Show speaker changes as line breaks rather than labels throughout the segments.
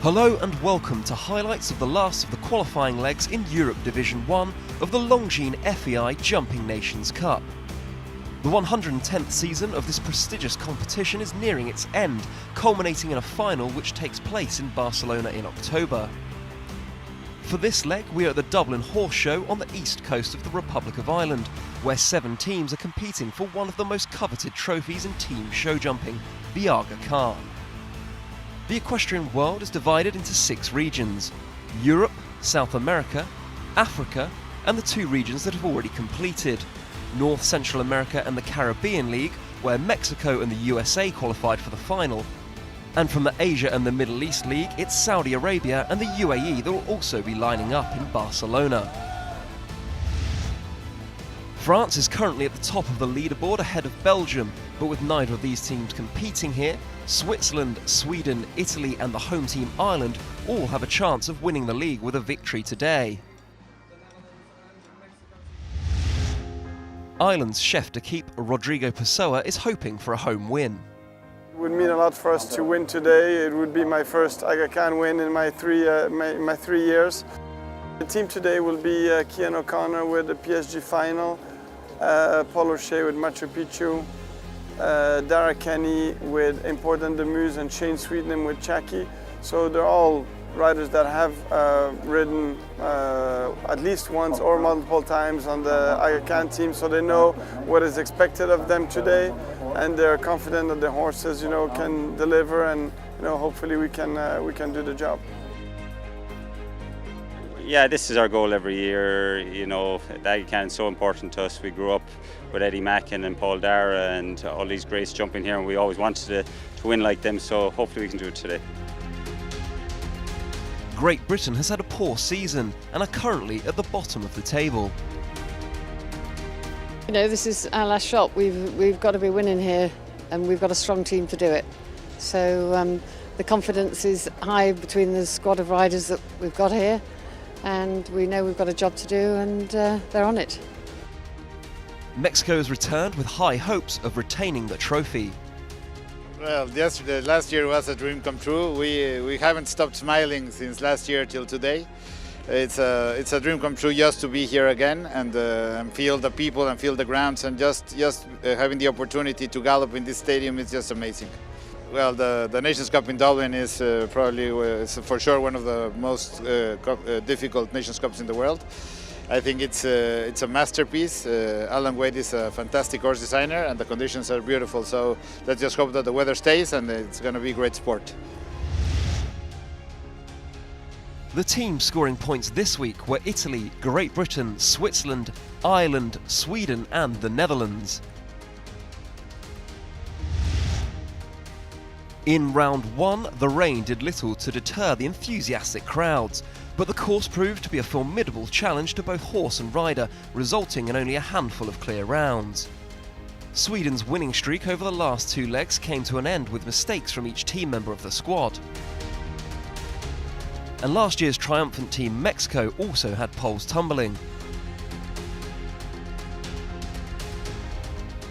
Hello and welcome to highlights of the last of the qualifying legs in Europe Division 1 of the Longines FEI Jumping Nations Cup. The 110th season of this prestigious competition is nearing its end, culminating in a final which takes place in Barcelona in October. For this leg, we are at the Dublin Horse Show on the east coast of the Republic of Ireland, where 7 teams are competing for one of the most coveted trophies in team show jumping, the Aga Khan. The equestrian world is divided into 6 regions: Europe, South America, Africa, and the 2 regions that have already completed: North Central America and the Caribbean League, where Mexico and the USA qualified for the final. And from the Asia and the Middle East League, it's Saudi Arabia and the UAE that will also be lining up in Barcelona. France is currently at the top of the leaderboard ahead of Belgium, but with neither of these teams competing here, Switzerland, Sweden, Italy and the home team Ireland all have a chance of winning the league with a victory today. Ireland's chef d'équipe, Rodrigo Pessoa, is hoping for a home win.
It would mean a lot for us to win today. It would be my first Aga Khan win in my 3 years. The team today will be Cian O'Connor with the PSG final, Paul O'Shea with Machu Picchu, Dara Kenny with Important de Muse, and Shane Sweetnam with Chaki. So they're all riders that have ridden at least once or multiple times on the Aga Khan team, so they know what is expected of them today, and they're confident that the horses, can deliver, and hopefully we can do the job.
Yeah, this is our goal every year. The Aga Khan is so important to us. We grew up with Eddie Mackin and Paul Dara and all these greats jumping here, and we always wanted to win like them, so hopefully we can do it today.
Great Britain has had a poor season and are currently at the bottom of the table.
This is our last shot. We've got to be winning here, and we've got a strong team to do it. So the confidence is high between the squad of riders that we've got here, and we know we've got a job to do, and they're on it.
Mexico has returned with high hopes of retaining the trophy.
Well, last year was a dream come true. We haven't stopped smiling since last year till today. It's a dream come true just to be here again and feel the people and feel the grounds, and just having the opportunity to gallop in this stadium is just amazing. Well, the Nations Cup in Dublin is probably for sure one of the most difficult Nations Cups in the world. I think it's a masterpiece. Alan Wade is a fantastic horse designer, and the conditions are beautiful. So let's just hope that the weather stays, and it's going to be a great sport.
The teams scoring points this week were Italy, Great Britain, Switzerland, Ireland, Sweden and the Netherlands. In round 1, the rain did little to deter the enthusiastic crowds, but the course proved to be a formidable challenge to both horse and rider, resulting in only a handful of clear rounds. Sweden's winning streak over the last 2 legs came to an end with mistakes from each team member of the squad. And last year's triumphant team Mexico also had poles tumbling.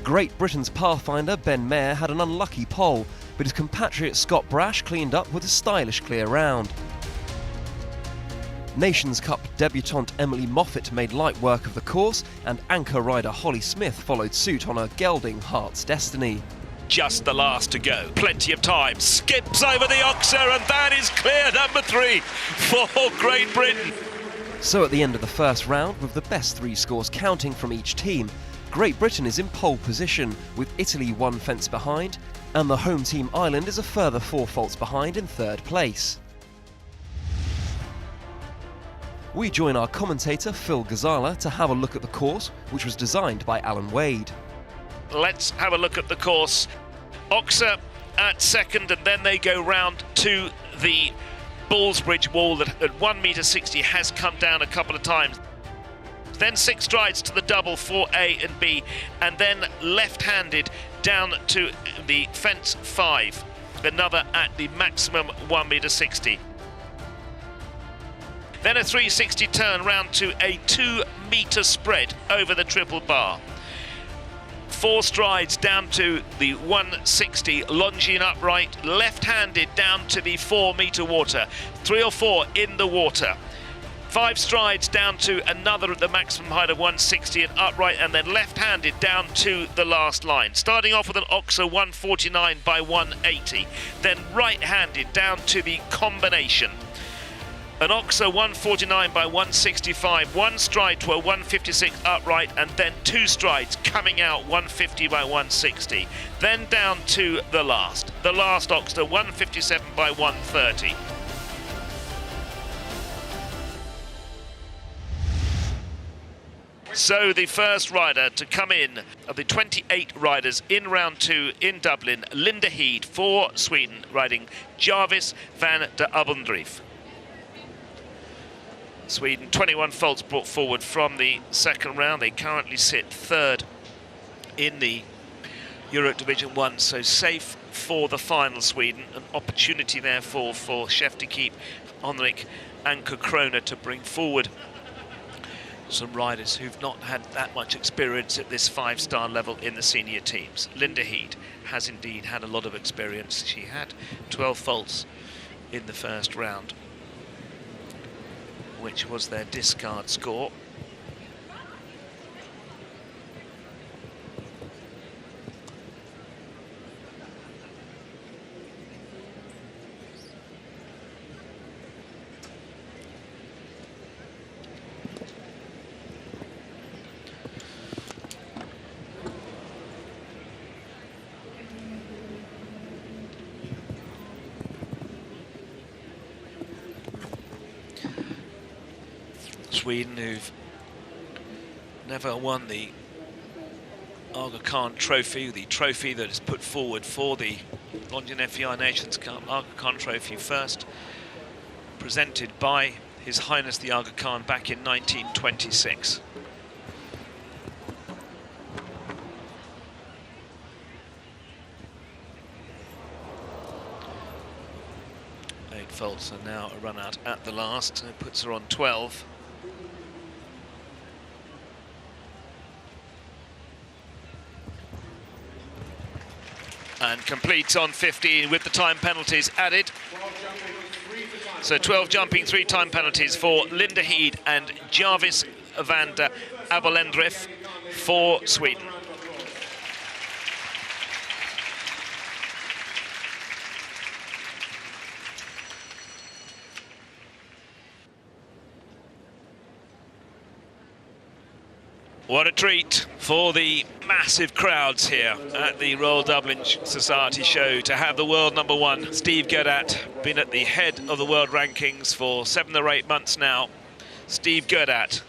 Great Britain's pathfinder Ben Mayer had an unlucky pole, but his compatriot Scott Brash cleaned up with a stylish clear round. Nations Cup debutante Emily Moffat made light work of the course, and anchor rider Holly Smith followed suit on her gelding Heart's Destiny.
Just the last to go, plenty of time, skips over the Oxer, and that is clear number 3 for Great Britain.
So at the end of the first round, with the best 3 scores counting from each team, Great Britain is in pole position, with Italy 1 fence behind, and the home team Ireland is a further 4 faults behind in 3rd place. We join our commentator Phil Ghazala to have a look at the course, which was designed by Alan Wade.
Let's have a look at the course. Oxer at 2nd, and then they go round to the Ballsbridge wall that at 1.60 m has come down a couple of times. Then 6 strides to the double for A and B, and then left-handed down to the fence 5, another at the maximum 1.60 m. Then a 360 turn round to a 2 metre spread over the triple bar. 4 strides down to the 160 Longines upright, left-handed down to the 4-metre water, 3 or 4 in the water. 5 strides down to another at the maximum height of 160 and upright, and then left-handed down to the last line. Starting off with an Oxa 149 by 180, then right-handed down to the combination. An Oxa 149 by 165, 1 stride to a 156 upright, and then 2 strides coming out 150 by 160. Then down to the last Oxa 157 by 130. So the first rider to come in of the 28 riders in round 2 in Dublin, Linda Heed for Sweden, riding Jarvis van der Abendrief. Sweden, 21 faults brought forward from the second round. They currently sit 3rd in the Euro Division 1, so safe for the final. Sweden, an opportunity therefore for Chef de Keep, Henrik and Krona to bring forward some riders who've not had that much experience at this 5-star level in the senior teams. Linda Heed has indeed had a lot of experience. She had 12 faults in the first round, which was their discard score. Sweden, who've never won the Aga Khan Trophy, the trophy that is put forward for the Longines FEI Nations Cup. Aga Khan Trophy first presented by His Highness the Aga Khan back in 1926. Eight faults are now a run out at the last, and it puts her on 12. And completes on 15 with the time penalties added. So 12 jumping, 3 time penalties for Linda Heed and Jarvis van der Abendrief for Sweden. What a treat for the massive crowds here at the Royal Dublin Society Show to have the world number 1, Steve Gerdat, been at the head of the world rankings for 7 or 8 months now. Steve Gerdat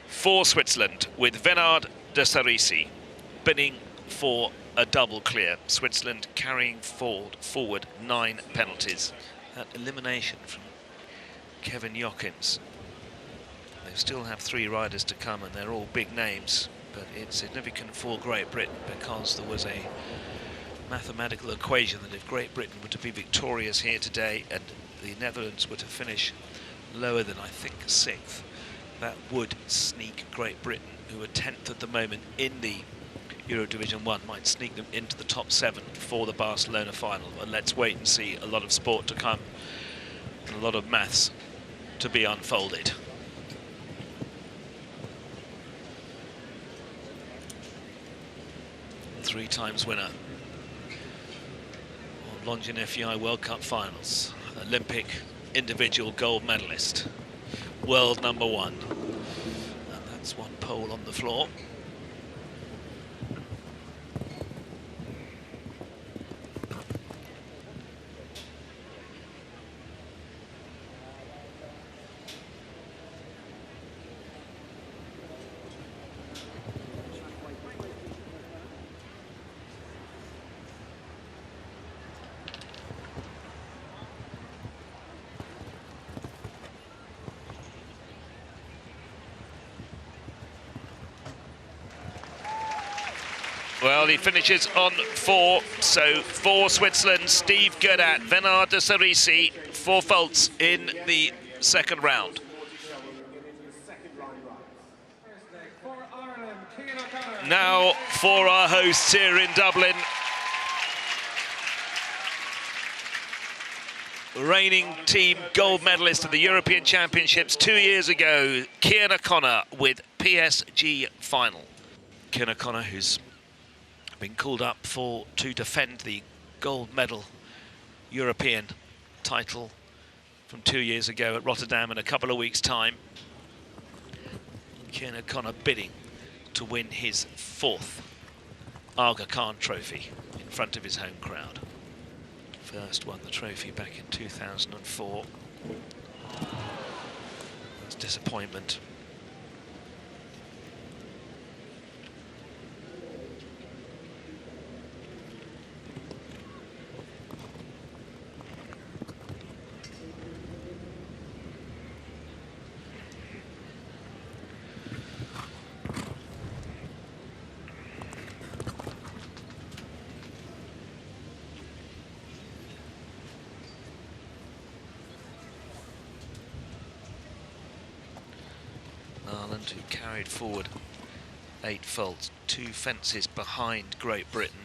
for Switzerland with Venard de Sarisi bidding for a double clear. Switzerland carrying forward 9 penalties. That elimination from Kevin Jochins. They still have 3 riders to come, and they're all big names, but it's significant for Great Britain because there was a mathematical equation that if Great Britain were to be victorious here today and the Netherlands were to finish lower than, I think, 6th, that would sneak Great Britain, who are 10th at the moment in the Euro Division 1, might sneak them into the top 7 for the Barcelona final. And let's wait and see. A lot of sport to come and a lot of maths to be unfolded. Three times winner of Longines FEI World Cup finals, Olympic individual gold medalist, world number 1. And that's one pole on the floor. Well, he finishes on 4, so for Switzerland, Steve Gerdat, Venard de Sarisi, 4 faults in the second round. Now for our hosts here in Dublin. Reigning team gold medalist of the European Championships 2 years ago, Cian O'Connor with PSG final. Cian O'Connor, who's been called up to defend the gold medal European title from 2 years ago at Rotterdam in a couple of weeks' time. Cian O'Connor bidding to win his 4th Aga Khan trophy in front of his home crowd. First won the trophy back in 2004. That's disappointment. Ireland, who carried forward 8 faults, 2 fences behind Great Britain.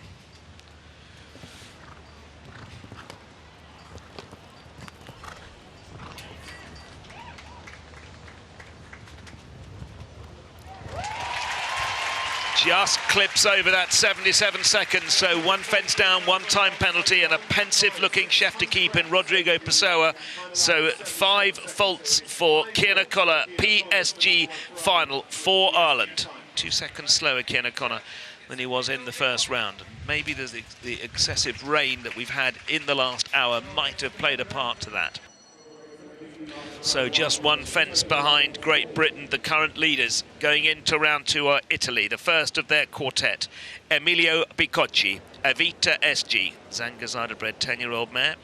Just clips over that 77 seconds, so 1 fence down, 1 time penalty, and a pensive looking chef to keep in Rodrigo Pessoa. So 5 faults for Cian O'Connor, PSG final for Ireland. 2 seconds slower, Cian O'Connor, than he was in the first round. Maybe the excessive rain that we've had in the last hour might have played a part to that. So just 1 fence behind Great Britain, the current leaders. Going into round 2 are Italy, the first of their quartet. Emilio Bicocci, Evita SG, Zangazada bred 10-year-old mare.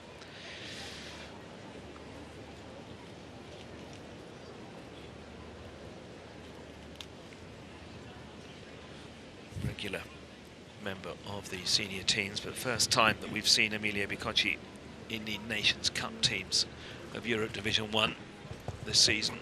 Regular member of the senior teams, but first time that we've seen Emilio Bicocci in the Nations Cup teams of Europe Division 1 this season.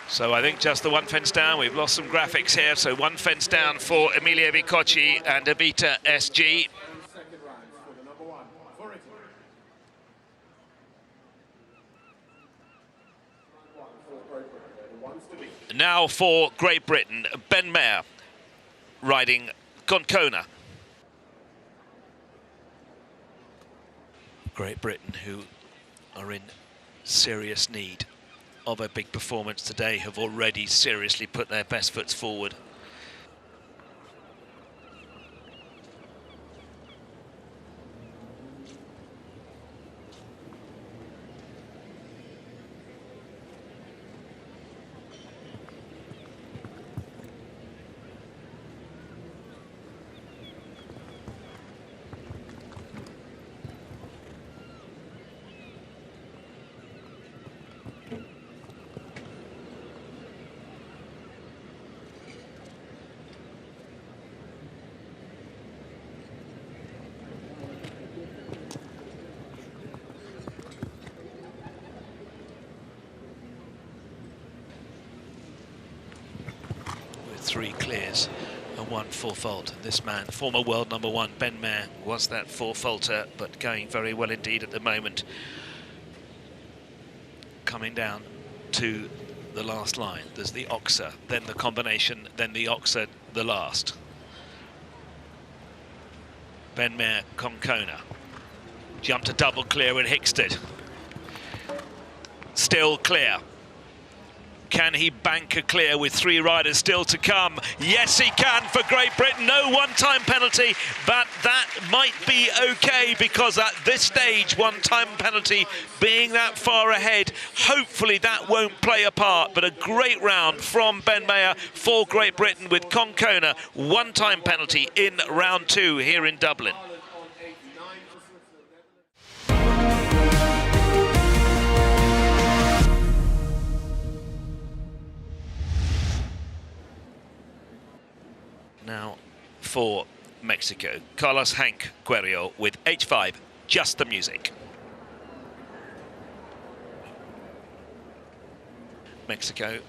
So I think just the 1 fence down. We've lost some graphics here. So 1 fence down for Emilio Bicocci and Evita SG. Now for Great Britain, Ben Maher riding Concona. Great Britain, who are in serious need of a big performance today, have already seriously put their best foot forward. With 3 clears and 1 full fault. This man, former world #1, Ben Maher, was that 4-faulter, but going very well indeed at the moment. Coming down to the last line. There's the Oxa, then the combination, then the Oxa, the last. Ben Maher, Concona. Jumped a double clear with Hickstead. still clear. Can he bank a clear with 3 riders still to come? Yes, he can for Great Britain. No one-time penalty, but that might be okay, because at this stage, one-time penalty being that far ahead, hopefully that won't play a part. But a great round from Ben Maher for Great Britain with Concona, one-time penalty in round 2 here in Dublin. Now for Mexico, Carlos Hank Guerrero with H5, Just the Music. Mexico,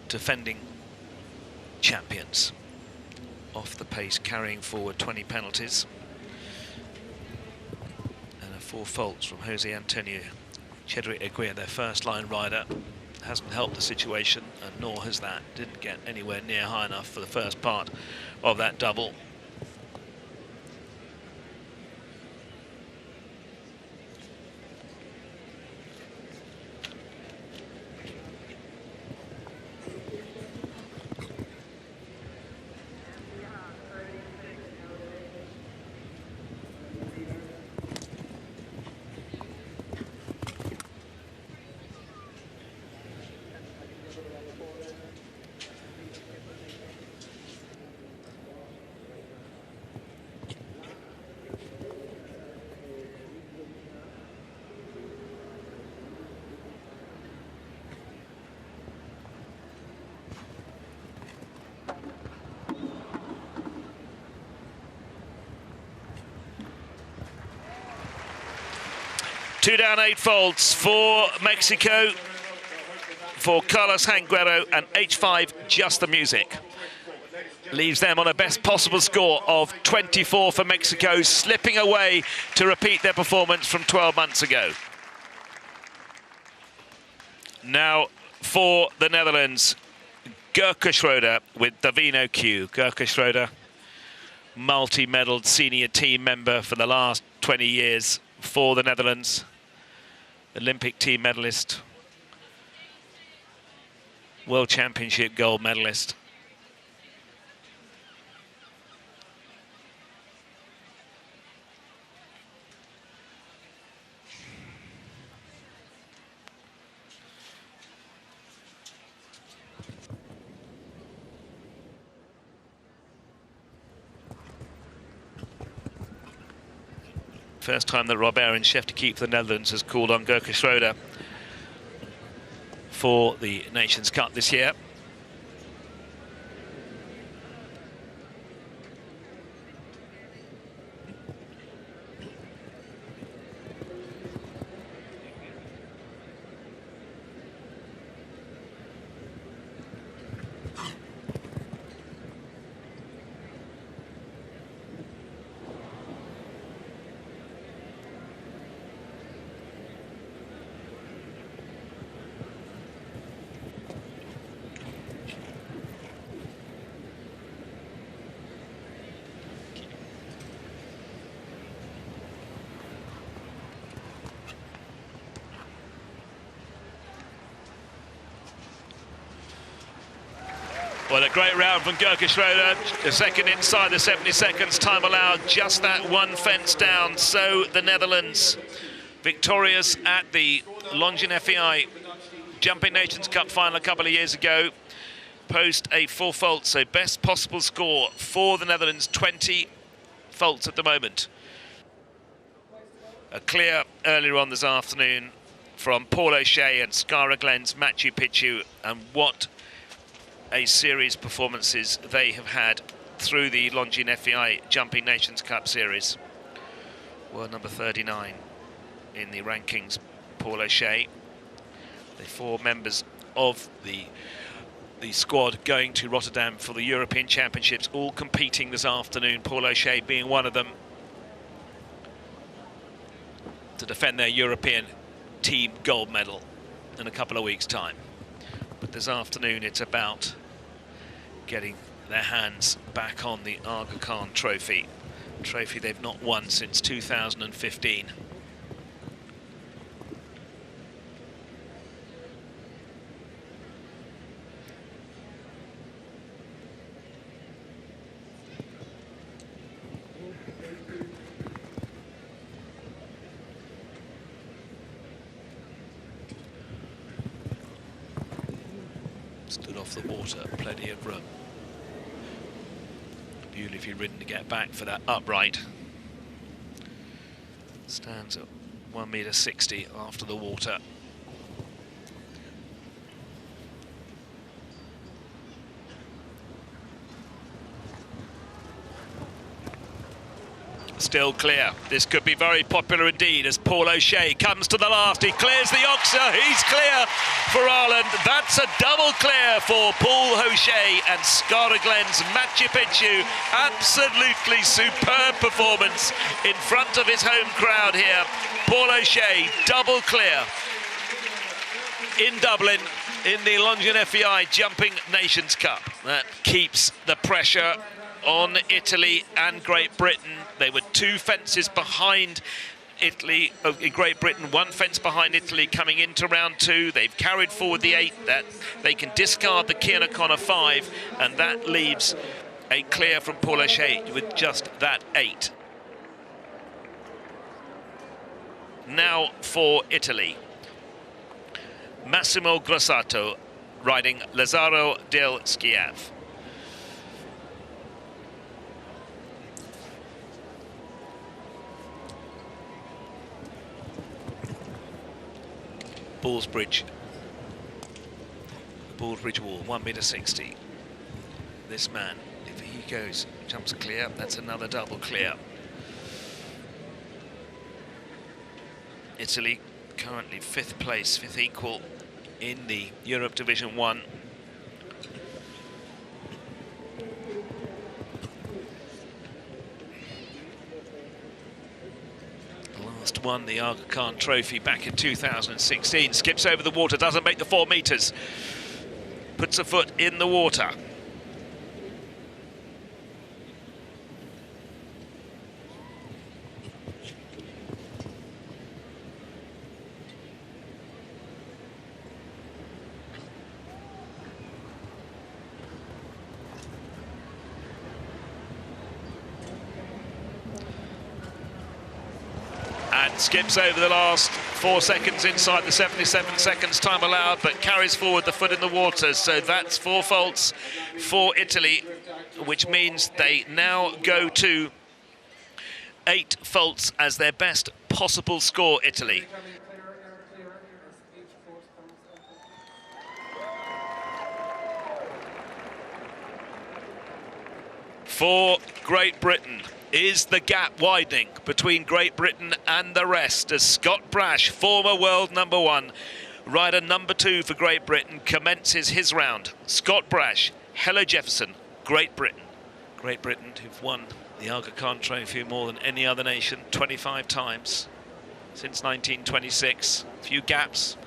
defending champions, off the pace, carrying forward 20 penalties. And 4 faults from Jose Antonio Chedri Eguia, their first line rider. Hasn't helped the situation, and nor has that. Didn't get anywhere near high enough for the first part of that double. Two down, 8 faults for Mexico, for Carlos Hank Guerrero, and H5, Just the Music. Leaves them on a best possible score of 24 for Mexico, slipping away to repeat their performance from 12 months ago. Now for the Netherlands, Gerke Schroeder with Davino Q. Gerke Schroeder, multi-medalled senior team member for the last 20 years for the Netherlands. Olympic team medalist, World Championship gold medalist. First time that Rob Aaron, chef to keep for the Netherlands, has called on Gerke Schroeder for the Nations Cup this year. Well, a great round from Gerke Schroeder. A second inside the 70 seconds time allowed. Just that one fence down. So the Netherlands victorious at the Longines FEI Jumping Nations Cup final a couple of years ago. Post a 4 faults, so best possible score for the Netherlands, 20 faults at the moment. A clear earlier on this afternoon from Paul O'Shea and Skara Glen's Machu Picchu, and what a series of performances they have had through the Longines FEI Jumping Nations Cup series. World number 39 in the rankings, Paul O'Shea. The 4 members of the squad going to Rotterdam for the European Championships, all competing this afternoon, Paul O'Shea being one of them, to defend their European team gold medal in a couple of weeks' time. But this afternoon it's about getting their hands back on the Aga Khan trophy. Trophy they've not won since 2015. Stood off the water, plenty of room. Beautifully ridden to get back for that upright. Stands at 1.60 meters after the water. Still clear. This could be very popular indeed as Paul O'Shea comes to the last. He clears the Oxer. He's clear for Ireland. That's a double clear for Paul O'Shea and Scaraglen's Machu Picchu. Absolutely superb performance in front of his home crowd here. Paul O'Shea, double clear in Dublin in the Longines FEI Jumping Nations Cup. That keeps the pressure on Italy and Great Britain. They were 2 fences behind Italy, Great Britain, 1 fence behind Italy coming into round 2. They've carried forward the 8 that they can discard the Cian O'Connor 5, and that leaves a clear from Paul O'Shea with just that 8. Now for Italy. Massimo Grossato riding Lazzaro del Schiav. Ballsbridge wall, 1.60 meters. This man, if he jumps clear, that's another double clear. Italy currently 5th place, 5th equal in the Europe Division 1. Won the Aga Khan Trophy back in 2016. Skips over the water, doesn't make the 4 meters. Puts a foot in the water. Skips over the last 4 seconds inside the 77 seconds time allowed, but carries forward the foot in the water. So that's 4 faults for Italy, which means they now go to 8 faults as their best possible score, Italy. For Great Britain, is the gap widening between Great Britain and the rest as Scott Brash, former world #1, rider #2 for Great Britain, commences his round. Scott Brash, Helle Jefferson, Great Britain. Great Britain, who've won the Aga Khan Trophy more than any other nation, 25 times since 1926. A few gaps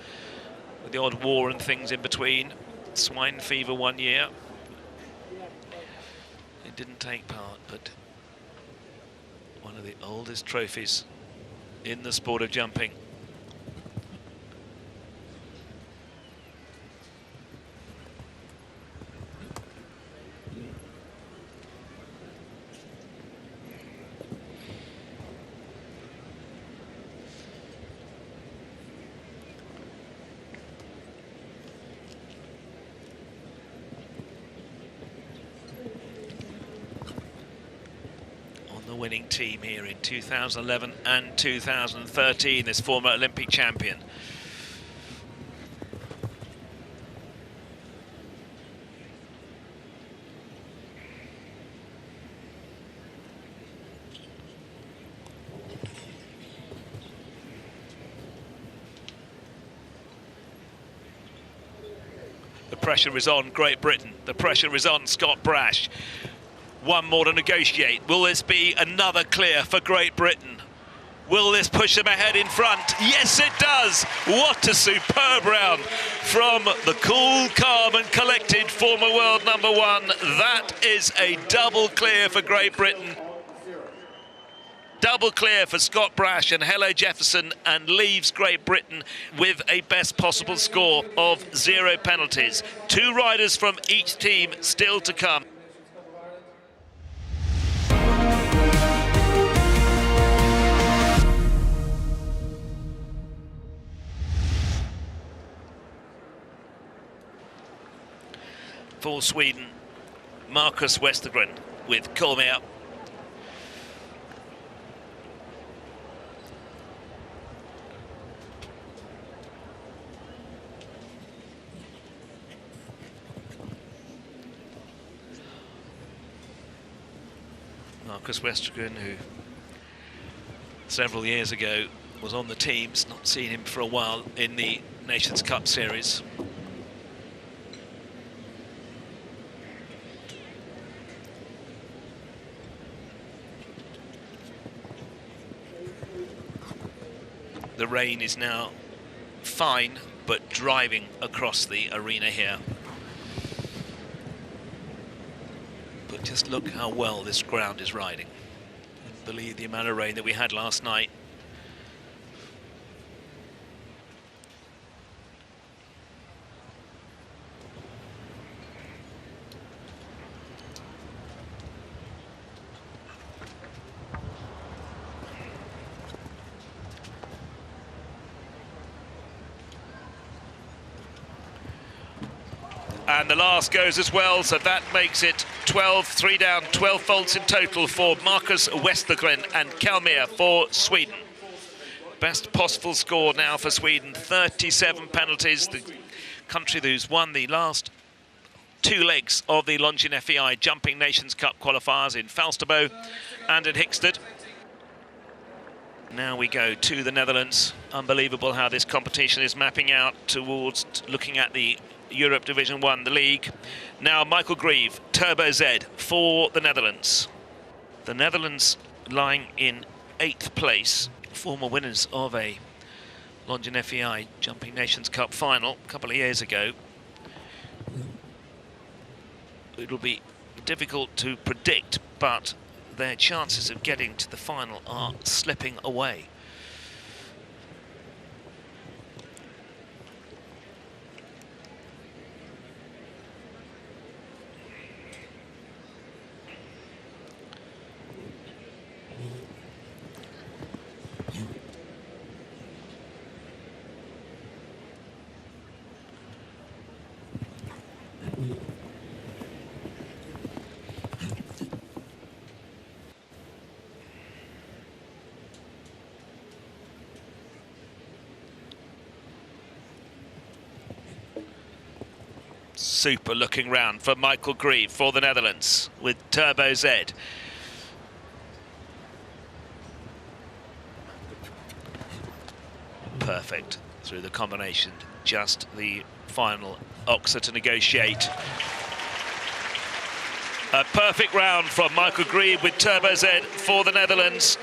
with the odd war and things in between. Swine fever 1 year. It didn't take part, but one of the oldest trophies in the sport of jumping. Winning team here in 2011 and 2013, this former Olympic champion. The pressure is on Great Britain. The pressure is on Scott Brash. 1 more to negotiate. Will this be another clear for Great Britain? Will this push them ahead in front? Yes, it does. What a superb round from the cool, calm and collected former world #1. That is a double clear for Great Britain. Double clear for Scott Brash and Helle Jefferson, and leaves Great Britain with a best possible score of 0 penalties. 2 riders from each team still to come. for Sweden, Marcus Westergren with Kolmar. Marcus Westergren, who several years ago was on the teams, not seen him for a while in the Nations Cup series. The rain is now fine, but driving across the arena here. But just look how well this ground is riding. Couldn't believe the amount of rain that we had last night. And the last goes as well, so that makes it 12, 3 down, 12 faults in total for Marcus Westergren and Kalmar for Sweden. Best possible score now for Sweden, 37 penalties. The country who's won the last 2 legs of the Longines FEI Jumping Nations Cup qualifiers in Falsterbo and in Hickstead. Now we go to the Netherlands. Unbelievable how this competition is mapping out towards looking at the Europe Division 1, the league. Now Michael Grieve, Turbo Z for the Netherlands. The Netherlands lying in 8th place, former winners of a Longines FEI Jumping Nations Cup final a couple of years ago. It'll be difficult to predict, but their chances of getting to the final are slipping away. Super looking round for Michael Grieve for the Netherlands with Turbo Z. Perfect through the combination, just the final oxer to negotiate. A perfect round from Michael Grieve with Turbo Z for the Netherlands.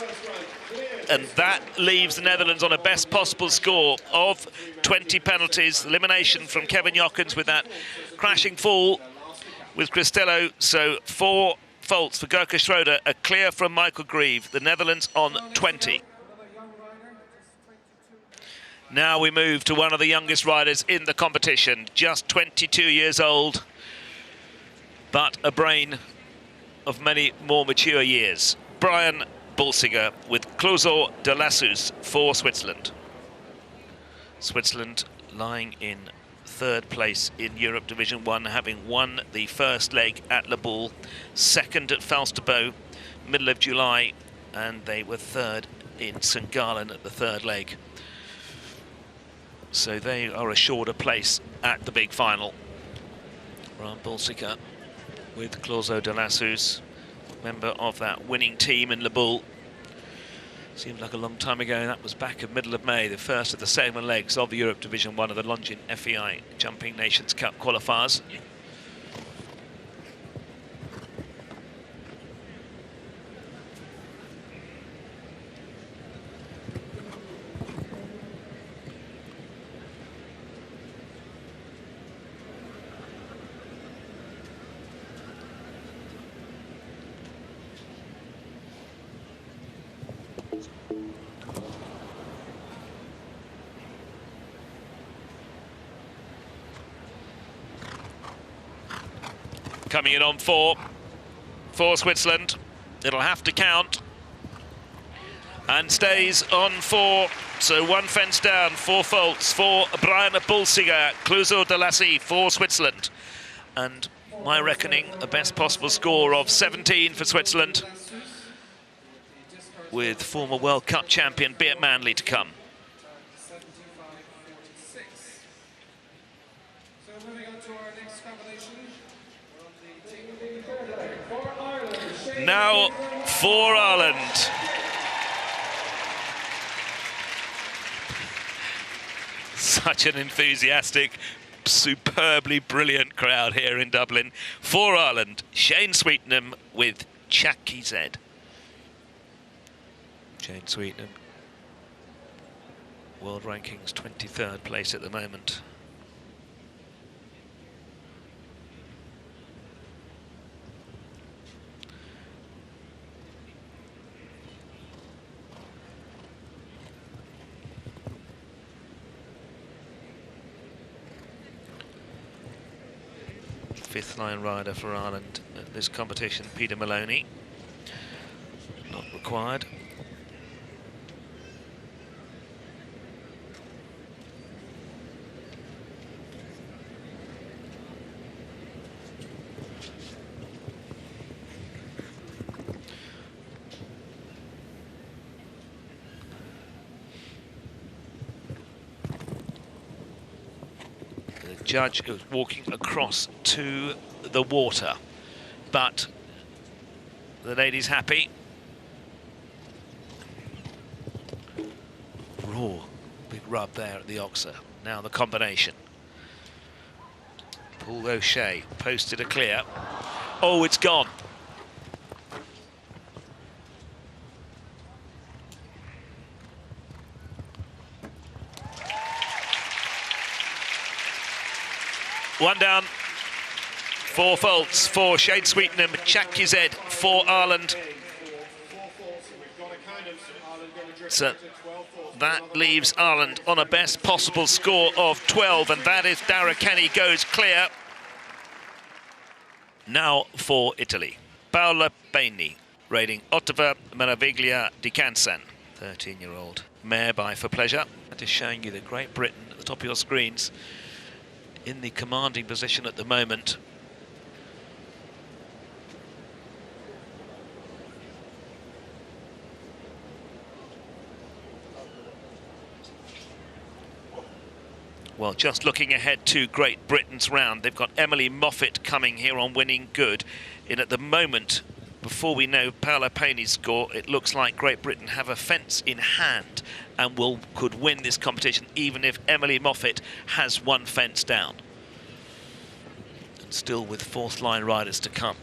And that leaves the Netherlands on a best possible score of 20 penalties. Elimination from Kevin Jochens with that crashing fall with Cristello. So 4 faults for Gurka Schroeder, a clear from Michael Grieve. The Netherlands on 20. Now we move to one of the youngest riders in the competition, just 22 years old, but a brain of many more mature years. Brian Bulsiger with Clouseau de Lassus for Switzerland. Switzerland lying in 3rd place in Europe Division 1, having won the first leg at Le Boule, 2nd at Falsterbo, middle of July, and they were 3rd in St. Gallen at the 3rd leg. So they are assured a place at the big final. Brian Bulsiger with Clouseau de Lassus, member of that winning team in Le Boule. Seems like a long time ago. That was back in middle of May, the first of the 7 legs of the Europe Division 1 of the Longines FEI Jumping Nations Cup qualifiers. Coming in on 4 for Switzerland. It'll have to count. And stays on 4. So 1 fence down, 4 faults for Brian Bulsiger, Clouseau de Lassus for Switzerland. And my reckoning, a best possible score of 17 for Switzerland, with former World Cup champion Beat Manley to come. Now for Ireland. Such an enthusiastic, superbly brilliant crowd here in Dublin. For Ireland, Shane Sweetenham with Chaki Z. Shane Sweetenham, world rankings 23rd place at the moment. Fifth line rider for Ireland at this competition, Peter Maloney. Not required. Judge was walking across to the water, but the lady's happy. Raw, big rub there at the Oxer. Now the combination. Paul O'Shea posted a clear. Oh, it's gone. One down, 4 faults for Shane Sweetenham, Chaki Z for Ireland. So that leaves Ireland on a best possible score of 12, and that is Dara Kenny goes clear. Now for Italy, Paola Baini, raiding Ottava Meraviglia di Cansan, 13-year-old mare by For Pleasure. That is showing you the Great Britain at the top of your screens, in the commanding position at the moment. Well, just looking ahead to Great Britain's round, they've got Emily Moffat coming here on Winning Good. And at the moment, before we know Paola Baini's score, it looks like Great Britain have a fence in hand and could win this competition, even if Emily Moffat has one fence down. Still with fourth line riders to come.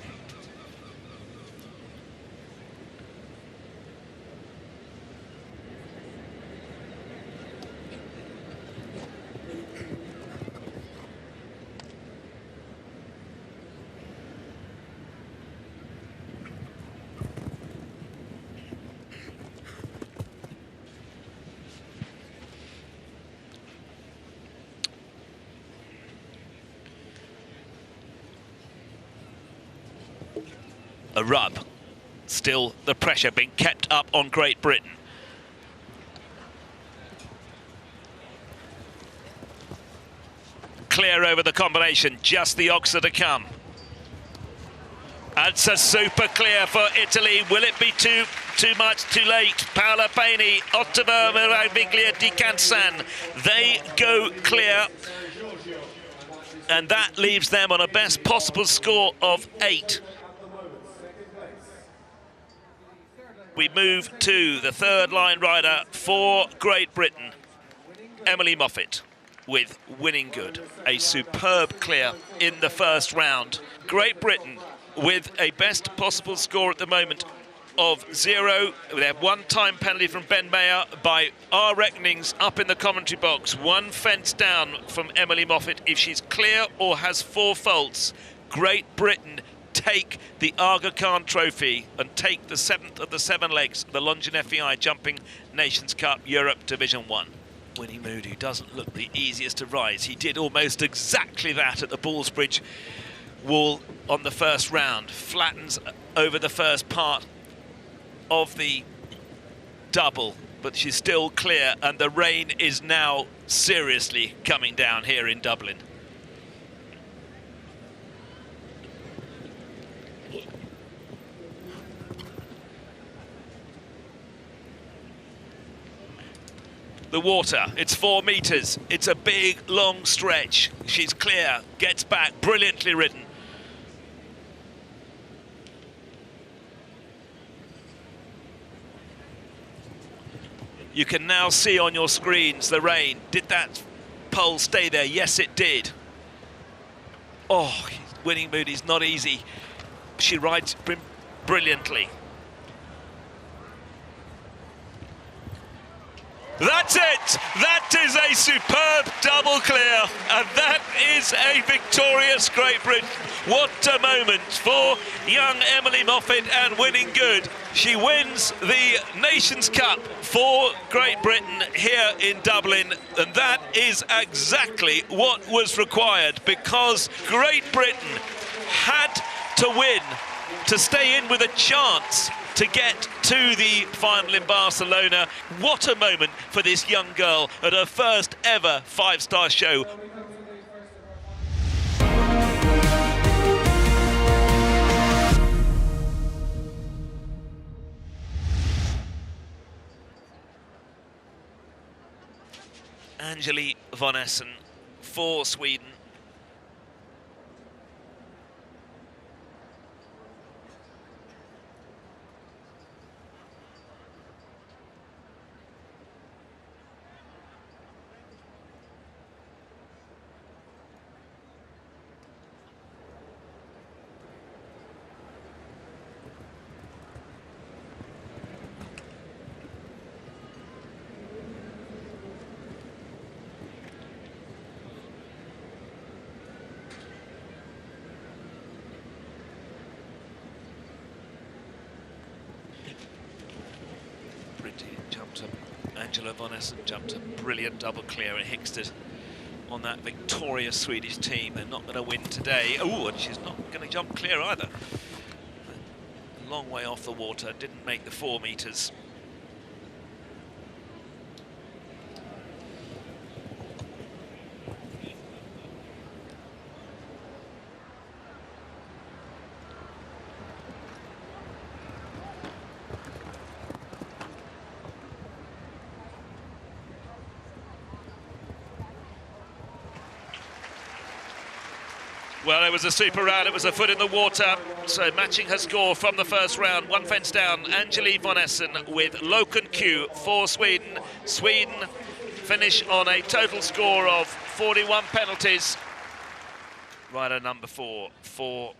A rub. Still the pressure being kept up on Great Britain. Clear over the combination, just the Oxer to come. That's a super clear for Italy. Will it be too much too late? Paola Baini, Ottava Meraviglia di Cansan. They go clear. And that leaves them on a best possible score of 8. We move to the third line rider for Great Britain, Emily Moffat, with Winning Good. A superb clear in the first round. Great Britain with a best possible score at the moment of 0. They have one time penalty from Ben Mayer by our reckonings up in the commentary box. One fence down from Emily Moffat. If she's clear or has 4 faults, Great Britain take the Aga Khan Trophy and take the 7th of the 7 legs of the Longines FEI Jumping Nations Cup Europe Division 1. Winnie Moody doesn't look the easiest to rise. He did almost exactly that at the Ballsbridge wall on the first round. Flattens over the first part of the double, but she's still clear, and the rain is now seriously coming down here in Dublin. the water. It's 4 metres. It's a big, long stretch. She's clear, gets back, brilliantly ridden. You can now see on your screens the rain. Did that pole stay there? Yes, it did. Oh, winning mood is not easy. She rides brilliantly. That's it! That is a superb double clear, and that is a victorious Great Britain. What a moment for young Emily Moffat and Winning Good. She wins the Nations Cup for Great Britain here in Dublin, and that is exactly what was required, because Great Britain had to win to stay in with a chance to get to the final in Barcelona. What a moment for this young girl at her first ever 5-star show. Angeli von Essen for Sweden. Angela von Essen jumped a brilliant double clear at Hickstead on that victorious Swedish team. They're not going to win today. Oh, and she's not going to jump clear either. A long way off the water, didn't make the 4 metres. Well, it was a super round, it was a foot in the water, so matching her score from the first round, 1 fence down, Angeli von Essen with Loken Q for Sweden. Sweden finish on a total score of 41 penalties. Rider number 4 for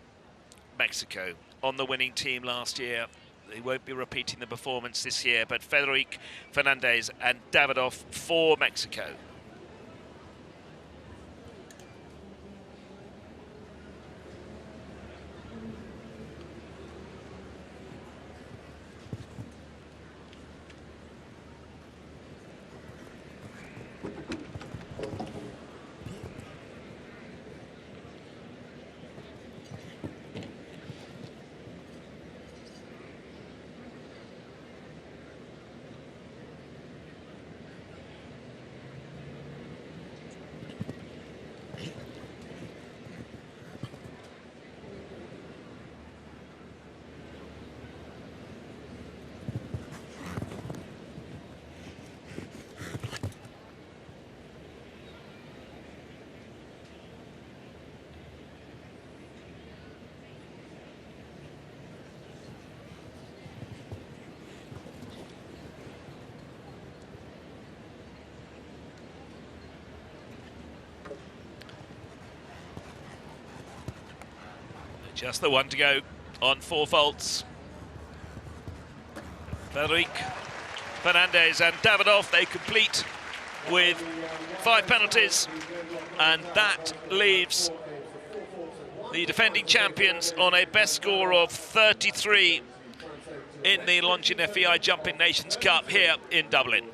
Mexico on the winning team last year. They won't be repeating the performance this year, but Federic Fernandez and Davidoff for Mexico. Just the one to go on 4 faults. Federic Fernandez and Davidoff, they complete with 5 penalties, and that leaves the defending champions on a best score of 33 in the Longines FEI Jumping Nations Cup here in Dublin.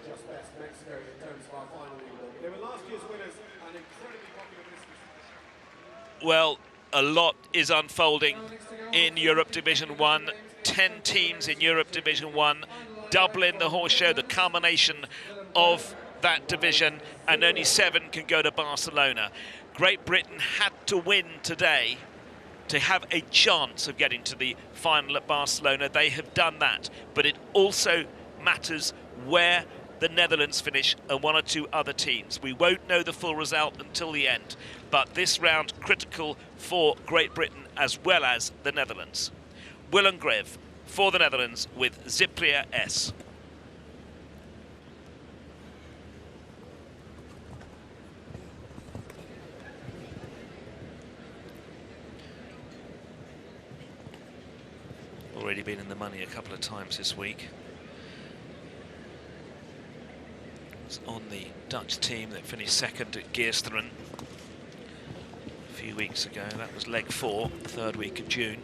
Well, a lot is unfolding in Europe Division 1. 10 teams in Europe Division 1. Dublin, the horse show, the culmination of that division, and only 7 can go to Barcelona. Great Britain had to win today to have a chance of getting to the final at Barcelona. They have done that, but it also matters where the Netherlands finish and one or two other teams. We won't know the full result until the end, but this round critical for Great Britain as well as the Netherlands. Willem-Grev for the Netherlands with Ziplier S. Already been in the money a couple of times this week. It's on the Dutch team that finished second at Geesteren a few weeks ago. That was leg 4, third week of June.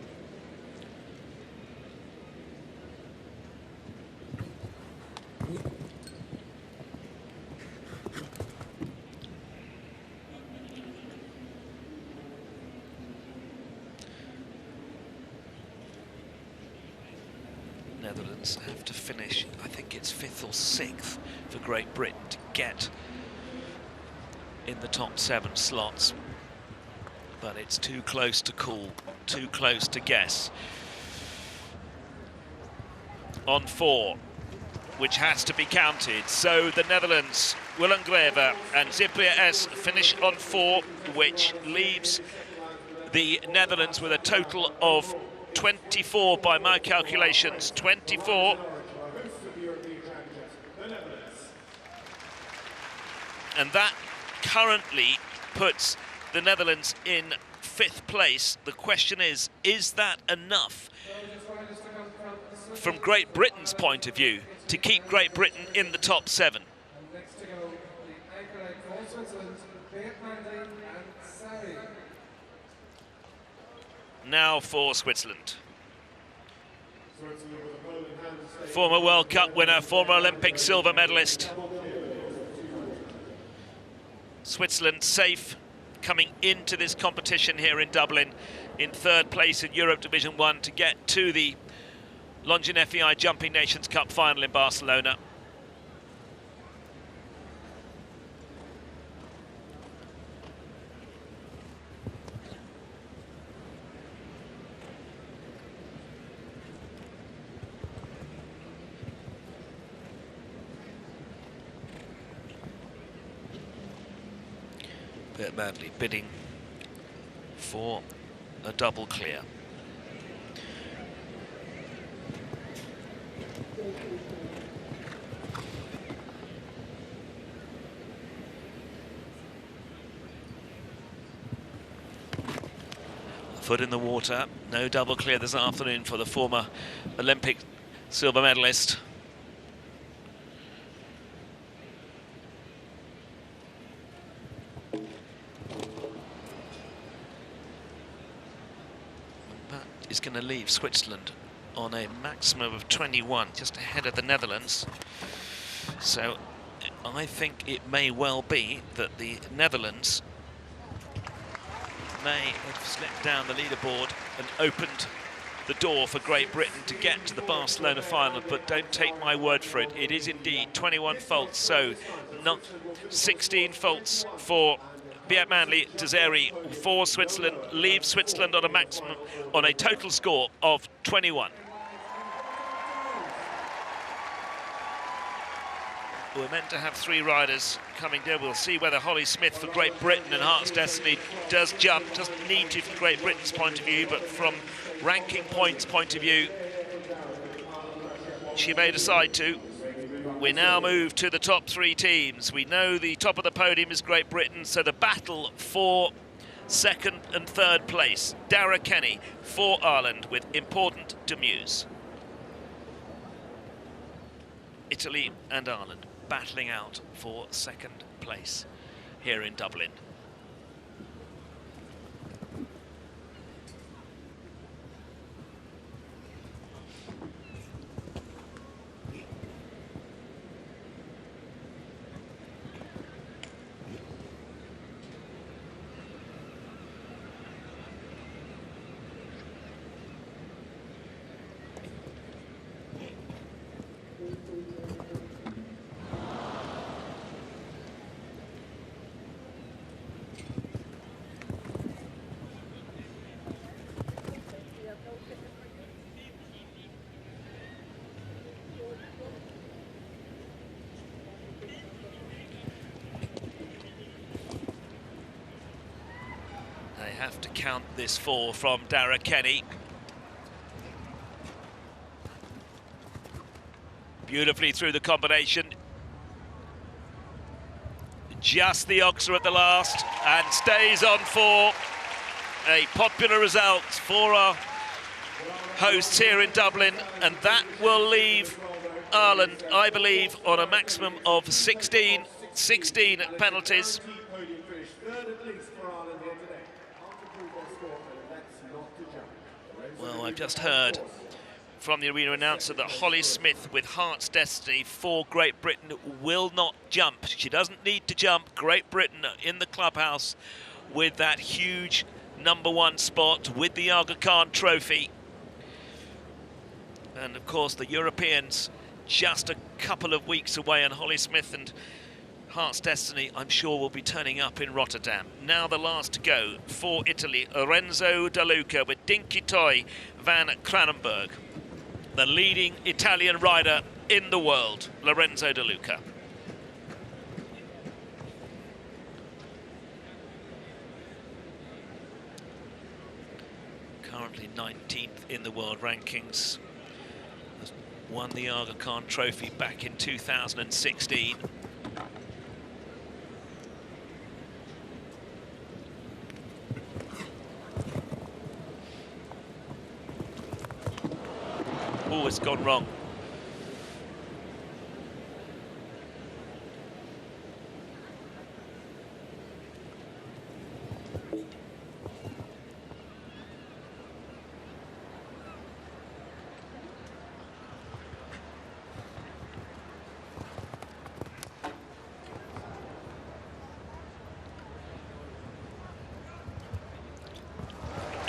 Netherlands have to finish, I think it's 5th or 6th for Great Britain to get in the top 7 slots. But it's too close to call, too close to guess. On 4, which has to be counted. So the Netherlands, Willem-Grev and Ziplier S finish on 4, which leaves the Netherlands with a total of 24 by my calculations, 24. And that currently puts the Netherlands in 5th place. The question is that enough from Great Britain's point of view to keep Great Britain in the top 7? Now for Switzerland. Former World Cup winner, former Olympic silver medalist. Switzerland safe coming into this competition here in Dublin in 3rd place in Europe Division 1 to get to the Longines FEI Jumping Nations Cup final in Barcelona. Bert Manley bidding for a double clear. A foot in the water, no double clear this afternoon for the former Olympic silver medalist. Is going to leave Switzerland on a maximum of 21, just ahead of the Netherlands. So I think it may well be that the Netherlands may have slipped down the leaderboard and opened the door for Great Britain to get to the Barcelona final, but don't take my word for it. It is indeed 21 faults, so not 16 faults for Bert Manley. Deseri for Switzerland leaves Switzerland on a maximum, on a total score of 21. We're meant to have 3 riders coming there. We'll see whether Holly Smith for Great Britain and Heart's Destiny does jump. Doesn't need to from Great Britain's point of view, but from ranking points point of view, she may decide to. We now move to the top 3 teams. We know the top of the podium is Great Britain, so the battle for 2nd and 3rd place. Dara Kenny for Ireland with Important Demuse. Italy and Ireland battling out for 2nd place here in Dublin. have to count this 4 from Dara Kenny. Beautifully through the combination. Just the Oxer at the last and stays on 4. A popular result for our hosts here in Dublin, and that will leave Ireland, I believe, on a maximum of 16 penalties. Well, I've just heard from the arena announcer that Holly Smith with Heart's Destiny for Great Britain will not jump. She doesn't need to jump. Great Britain in the clubhouse with that huge #1 spot with the Aga Khan trophy. And of course the Europeans just a couple of weeks away, and Holly Smith and Heart's Destiny, I'm sure, will be turning up in Rotterdam. Now the last to go for Italy, Lorenzo De Luca with Dinky Toy van Kranenburg, the leading Italian rider in the world, Lorenzo De Luca. Currently 19th in the world rankings. Has won the Aga Khan trophy back in 2016. Oh, it's gone wrong.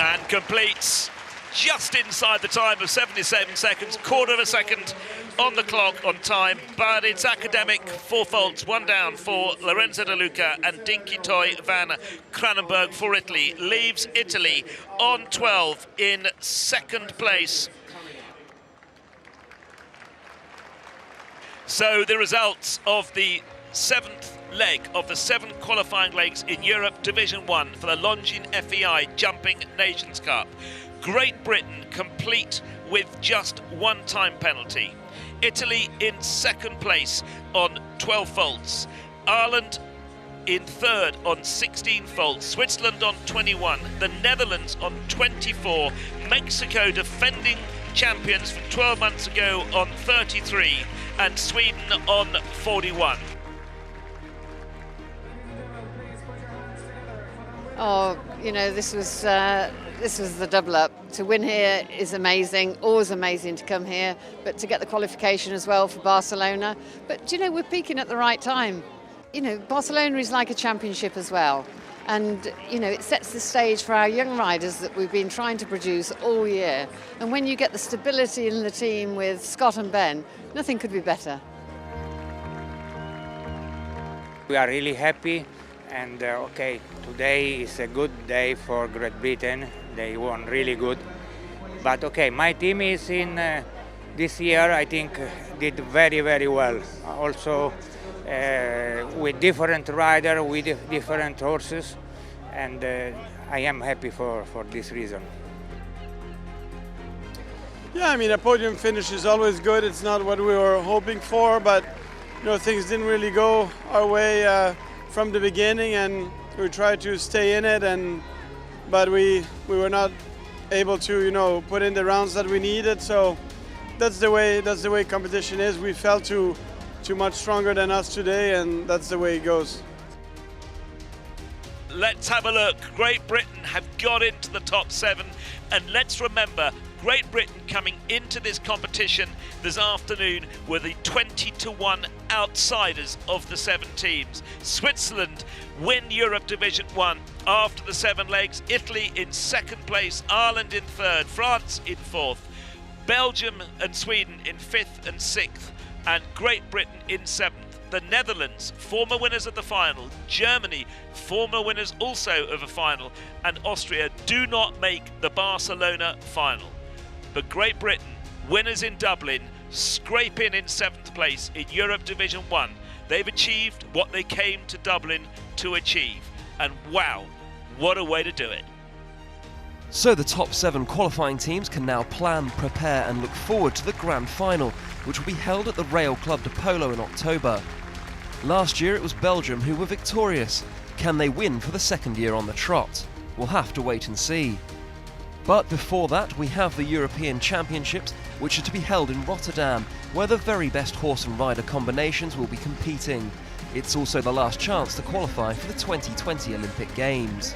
And completes just inside the time of 77 seconds, quarter of a second on the clock on time, but it's academic. 4 faults, 1 down for Lorenzo De Luca, and Dinky Toy van Kranenburg for Italy leaves Italy on 12 in second place. So the results of the 7th leg of the 7 qualifying legs in Europe Division 1 for the Longines FEI Jumping Nations Cup. Great Britain complete with just 1 time penalty. Italy in second place on 12 faults. Ireland in third on 16 faults. Switzerland on 21. The Netherlands on 24. Mexico, defending champions from 12 months ago, on 33. And Sweden on 41.
Oh, you know, this was the double up. To win here is amazing, always amazing to come here, but to get the qualification as well for Barcelona. But, you know, we're peaking at the right time. You know, Barcelona is like a championship as well. And, you know, it sets the stage for our young riders that we've been trying to produce all year. And when you get the stability in the team with Scott and Ben, nothing could be better.
We are really happy. And okay, today is a good day for Great Britain. They won really good. But okay, my team is in this year, I think, did very, very well. Also with different riders, with different horses. And I am happy for this reason.
Yeah, I mean, a podium finish is always good. It's not what we were hoping for, but, you know, things didn't really go our way from the beginning, and we tried to stay in it, but we were not able to, you know, put in the rounds that we needed. So that's the way competition is. We felt too much stronger than us today, and that's the way it goes.
Let's have a look. Great Britain have got into the top 7, and let's remember, Great Britain coming into this competition this afternoon were the 20-1 outsiders of the 7 teams. Switzerland win Europe Division 1 after the 7 legs. Italy in second place, Ireland in third, France in fourth, Belgium and Sweden in 5th and 6th, and Great Britain in 7th. The Netherlands, former winners of the final, Germany, former winners also of a final, and Austria do not make the Barcelona final. But Great Britain, winners in Dublin, scrape in 7th place in Europe Division 1. They've achieved what they came to Dublin to achieve. And wow, what a way to do it.
So the top 7 qualifying teams can now plan, prepare and look forward to the grand final, which will be held at the Rail Club de Polo in October. Last year it was Belgium who were victorious. Can they win for the second year on the trot? We'll have to wait and see. But before that we have the European Championships, which are to be held in Rotterdam, where the very best horse and rider combinations will be competing. It's also the last chance to qualify for the 2020 Olympic Games.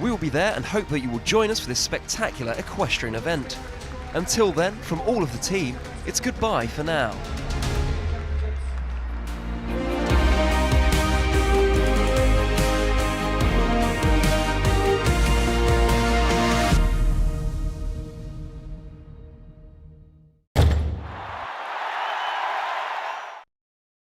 We will be there and hope that you will join us for this spectacular equestrian event. Until then, from all of the team, it's goodbye for now.